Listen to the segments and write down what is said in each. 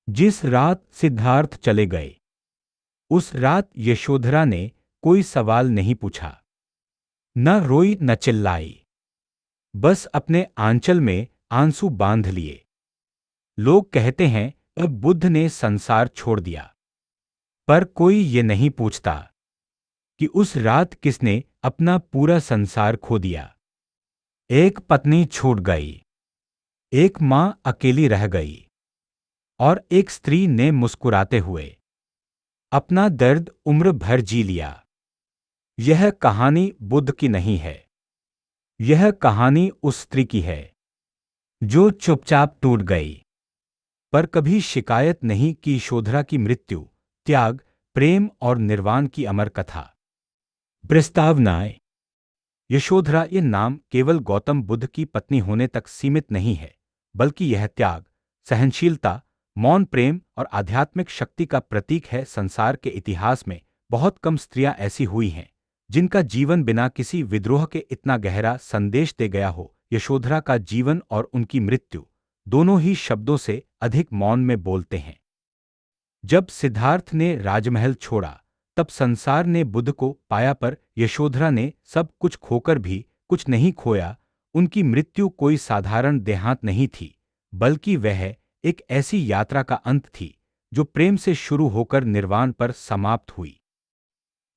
जिस रात सिद्धार्थ चले गए, उस रात यशोधरा ने कोई सवाल नहीं पूछा। न रोई न चिल्लाई। बस अपने आंचल में आंसू बांध लिए। लोग कहते हैं अब बुद्ध ने संसार छोड़ दिया, पर कोई ये नहीं पूछता कि उस रात किसने अपना पूरा संसार खो दिया। एक पत्नी छूट गई, एक मां अकेली रह गई, और एक स्त्री ने मुस्कुराते हुए अपना दर्द उम्र भर जी लिया। यह कहानी बुद्ध की नहीं है, यह कहानी उस स्त्री की है जो चुपचाप टूट गई, पर कभी शिकायत नहीं की। यशोधरा की मृत्यु, त्याग, प्रेम और निर्वाण की अमर कथा। प्रस्तावनाएं। यशोधरा ये नाम केवल गौतम बुद्ध की पत्नी होने तक सीमित नहीं है, बल्कि यह त्याग, सहनशीलता, मौन प्रेम और आध्यात्मिक शक्ति का प्रतीक है। संसार के इतिहास में बहुत कम स्त्रियां ऐसी हुई हैं जिनका जीवन बिना किसी विद्रोह के इतना गहरा संदेश दे गया हो। यशोधरा का जीवन और उनकी मृत्यु दोनों ही शब्दों से अधिक मौन में बोलते हैं। जब सिद्धार्थ ने राजमहल छोड़ा, तब संसार ने बुद्ध को पाया, पर यशोधरा ने सब कुछ खोकर भी कुछ नहीं खोया। उनकी मृत्यु कोई साधारण देहांत नहीं थी, बल्कि वह एक ऐसी यात्रा का अंत थी जो प्रेम से शुरू होकर निर्वाण पर समाप्त हुई।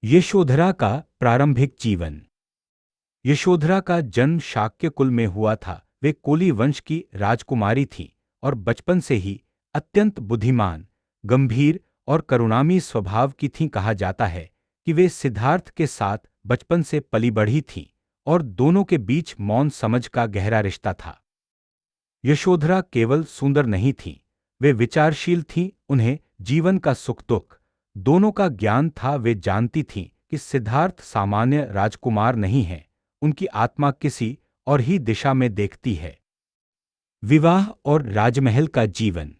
यशोधरा का प्रारंभिक जीवन। यशोधरा का जन्म शाक्य कुल में हुआ था। वे कोली वंश की राजकुमारी थीं और बचपन से ही अत्यंत बुद्धिमान, गंभीर और करुणामयी स्वभाव की थीं। कहा जाता है कि वे सिद्धार्थ के साथ बचपन से पली बढ़ी थीं और दोनों के बीच मौन समझ का गहरा रिश्ता था। यशोधरा केवल सुंदर नहीं थीं, वे विचारशील थीं। उन्हें जीवन का सुख दुख दोनों का ज्ञान था। वे जानती थीं कि सिद्धार्थ सामान्य राजकुमार नहीं है, उनकी आत्मा किसी और ही दिशा में देखती है। विवाह और राजमहल का जीवन।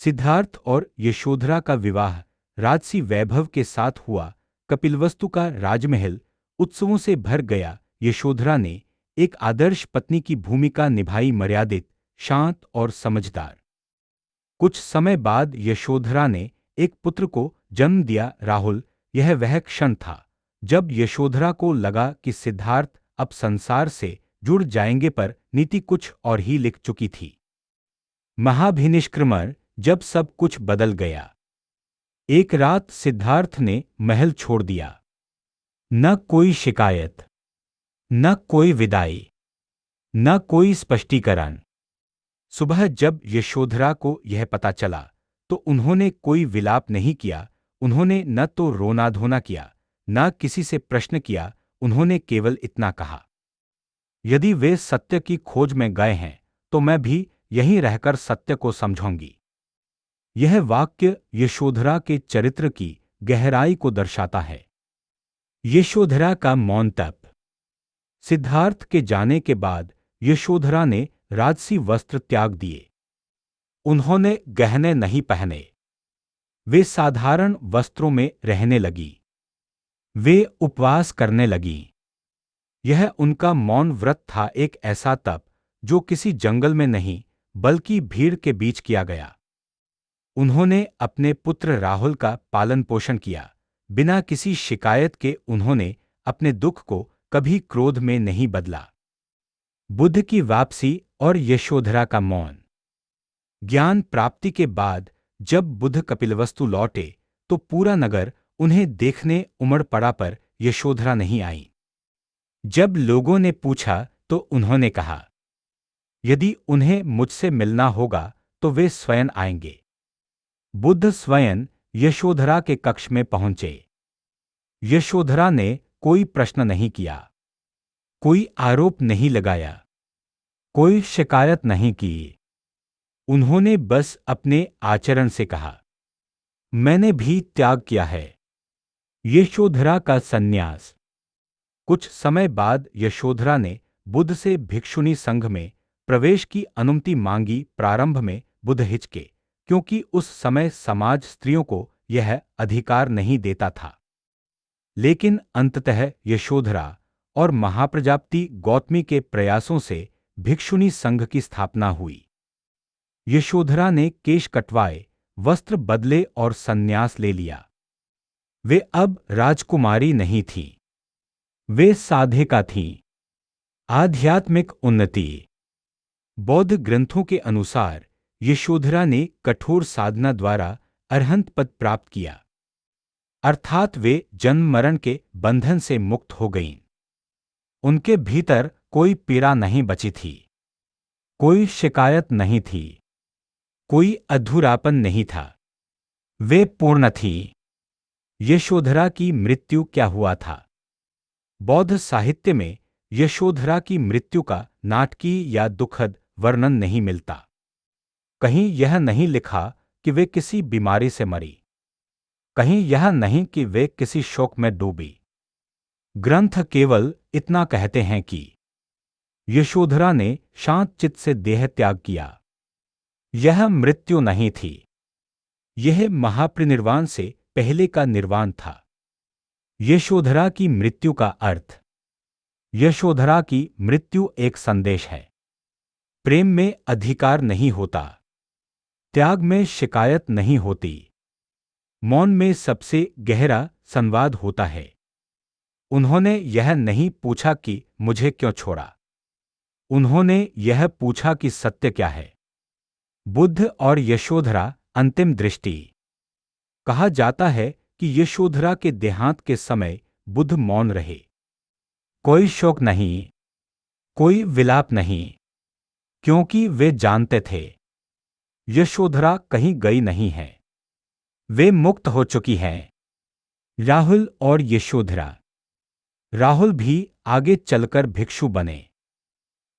सिद्धार्थ और यशोधरा का विवाह राजसी वैभव के साथ हुआ। कपिलवस्तु का राजमहल उत्सवों से भर गया। यशोधरा ने एक आदर्श पत्नी की भूमिका निभाई, मर्यादित, शांत और समझदार। कुछ समय बाद यशोधरा ने एक पुत्र को जन्म दिया, राहुल। यह वह क्षण था जब यशोधरा को लगा कि सिद्धार्थ अब संसार से जुड़ जाएंगे, पर नीति कुछ और ही लिख चुकी थी। महाभिनिष्क्रमण। जब सब कुछ बदल गया। एक रात सिद्धार्थ ने महल छोड़ दिया। न कोई शिकायत, न कोई विदाई, न कोई स्पष्टीकरण। सुबह जब यशोधरा को यह पता चला, तो उन्होंने कोई विलाप नहीं किया। उन्होंने न तो रोना धोना किया, न किसी से प्रश्न किया। उन्होंने केवल इतना कहा, यदि वे सत्य की खोज में गए हैं, तो मैं भी यहीं रहकर सत्य को समझूंगी। यह वाक्य यशोधरा के चरित्र की गहराई को दर्शाता है। यशोधरा का मौन तप। सिद्धार्थ के जाने के बाद यशोधरा ने राजसी वस्त्र त्याग दिए। उन्होंने गहने नहीं पहने, वे साधारण वस्त्रों में रहने लगी। वे उपवास करने लगी। यह उनका मौन व्रत था, एक ऐसा तप जो किसी जंगल में नहीं, बल्कि भीड़ के बीच किया गया। उन्होंने अपने पुत्र राहुल का पालन पोषण किया, बिना किसी शिकायत के। उन्होंने अपने दुख को कभी क्रोध में नहीं बदला। बुद्ध की वापसी और यशोधरा का मौन। ज्ञान प्राप्ति के बाद जब बुद्ध कपिलवस्तु लौटे, तो पूरा नगर उन्हें देखने उमड़ पड़ा, पर यशोधरा नहीं आई। जब लोगों ने पूछा, तो उन्होंने कहा, यदि उन्हें मुझसे मिलना होगा तो वे स्वयं आएंगे। बुद्ध स्वयं यशोधरा के कक्ष में पहुंचे। यशोधरा ने कोई प्रश्न नहीं किया, कोई आरोप नहीं लगाया, कोई शिकायत नहीं की। उन्होंने बस अपने आचरण से कहा, मैंने भी त्याग किया है। यशोधरा का संन्यास। कुछ समय बाद यशोधरा ने बुद्ध से भिक्षुणी संघ में प्रवेश की अनुमति मांगी। प्रारंभ में बुद्ध हिचके, क्योंकि उस समय समाज स्त्रियों को यह अधिकार नहीं देता था। लेकिन अंततः यशोधरा और महाप्रजापति गौतमी के प्रयासों से भिक्षुणी संघ की स्थापना हुई। यशोधरा ने केश कटवाए, वस्त्र बदले और संन्यास ले लिया। वे अब राजकुमारी नहीं थी, वे साधिका थी। आध्यात्मिक उन्नति। बौद्ध ग्रंथों के अनुसार यशोधरा ने कठोर साधना द्वारा अरहंत पद प्राप्त किया, अर्थात वे जन्म मरण के बंधन से मुक्त हो गईं। उनके भीतर कोई पीड़ा नहीं बची थी, कोई शिकायत नहीं थी, कोई अधूरापन नहीं था। वे पूर्ण थी। यशोधरा की मृत्यु क्या हुआ था? बौद्ध साहित्य में यशोधरा की मृत्यु का नाटकीय या दुखद वर्णन नहीं मिलता। कहीं यह नहीं लिखा कि वे किसी बीमारी से मरी, कहीं यह नहीं कि वे किसी शोक में डूबी। ग्रंथ केवल इतना कहते हैं कि यशोधरा ने शांत चित्त से देह त्याग किया। यह मृत्यु नहीं थी, यह महापरिनिर्वाण से पहले का निर्वाण था। यशोधरा की मृत्यु का अर्थ। यशोधरा की मृत्यु एक संदेश है। प्रेम में अधिकार नहीं होता, त्याग में शिकायत नहीं होती, मौन में सबसे गहरा संवाद होता है। उन्होंने यह नहीं पूछा कि मुझे क्यों छोड़ा, उन्होंने यह पूछा कि सत्य क्या है। बुद्ध और यशोधरा अंतिम दृष्टि। कहा जाता है कि यशोधरा के देहांत के समय बुद्ध मौन रहे। कोई शोक नहीं, कोई विलाप नहीं, क्योंकि वे जानते थे यशोधरा कहीं गई नहीं है, वे मुक्त हो चुकी हैं। राहुल और यशोधरा। राहुल भी आगे चलकर भिक्षु बने।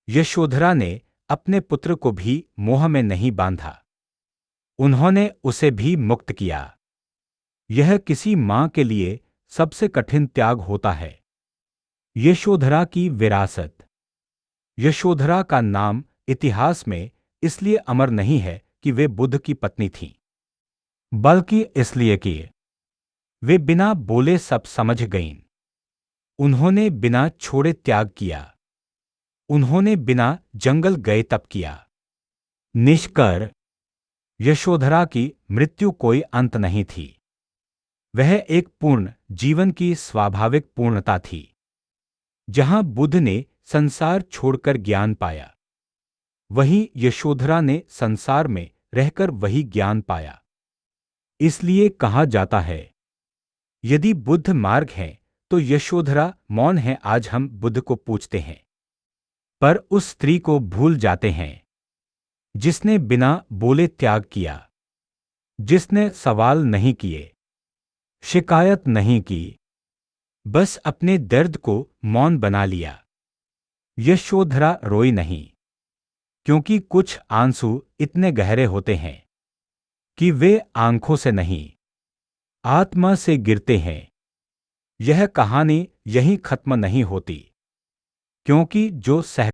यशोधरा ने अपने पुत्र को भी मोह में नहीं बांधा, उन्होंने उसे भी मुक्त किया। यह किसी मां के लिए सबसे कठिन त्याग होता है। यशोधरा की विरासत। यशोधरा का नाम इतिहास में इसलिए अमर नहीं है कि वे बुद्ध की पत्नी थीं, बल्कि इसलिए कि वे बिना बोले सब समझ गईं। उन्होंने बिना छोड़े त्याग किया, उन्होंने बिना जंगल गए तप किया। निष्कर्ष। यशोधरा की मृत्यु कोई अंत नहीं थी, वह एक पूर्ण जीवन की स्वाभाविक पूर्णता थी। जहां बुद्ध ने संसार छोड़कर ज्ञान पाया, वहीं यशोधरा ने संसार में रहकर वही ज्ञान पाया। इसलिए कहा जाता है, यदि बुद्ध मार्ग है तो यशोधरा मौन है। आज हम बुद्ध को पूछते हैं, पर उस स्त्री को भूल जाते हैं जिसने बिना बोले त्याग किया, जिसने सवाल नहीं किए, शिकायत नहीं की, बस अपने दर्द को मौन बना लिया। यशोधरा रोई नहीं, क्योंकि कुछ आंसू इतने गहरे होते हैं कि वे आंखों से नहीं, आत्मा से गिरते हैं। यह कहानी यहीं खत्म नहीं होती, क्योंकि जो सह